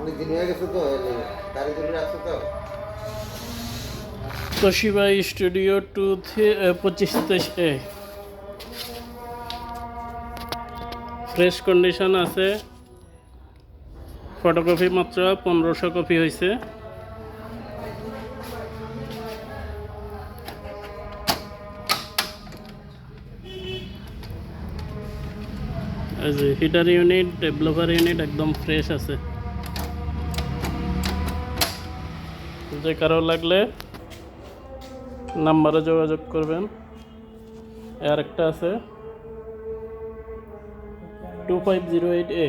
অনেক দিন হয়ে গেছে তো গাড়ি ধরে রাখছো তো। Toshiba studio 2523A fresh condition আছে। ফটোকপি মাত্র 1500 কপি হয়েছে। এই যে হিটার ইউনিট, ডেভেলপার ইউনিট একদম ফ্রেশ আছে। যে কারো লাগলে নাম্বারে যোগাযোগ করবেন। আর একটা আছে 2508A,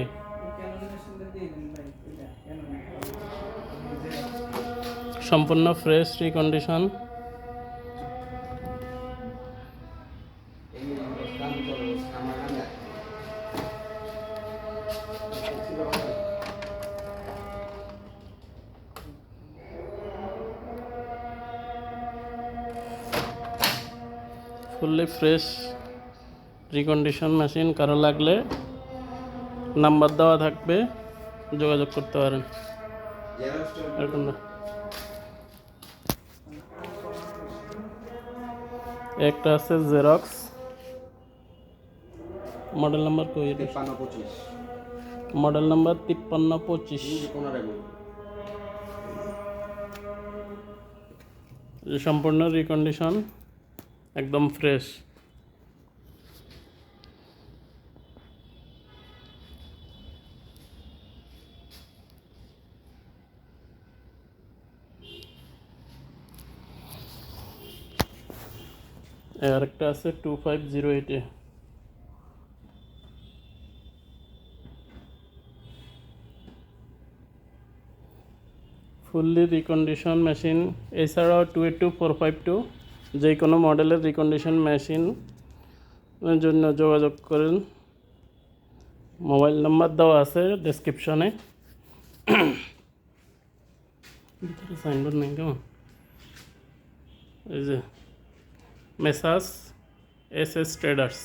সম্পূর্ণ fresh recondition. Fully fresh recondition machine. কারো লাগলে নাম্বার দেওয়া থাকবে, যোগাযোগ করতে পারেন। এরকম না, একটা আছে জেরক্স, মডেল নাম্বার কই? 5325 মডেল নাম্বার 5325। সম্পূর্ণ রিকন্ডিশন, একদম ফ্রেশ। আর একটা আছে 2508A, ফুললি রিকন্ডিশন মেশিন। এছাড়াও 282452 যে কোনো মডেলের রিকন্ডিশন মেশিনের জন্য যোগাযোগ করেন। মোবাইল নাম্বার দেওয়া আছে ডেসক্রিপশনে। সাইনবোর্ড নেই কেমন? এই যে মেসাস এস ট্রেডার্স।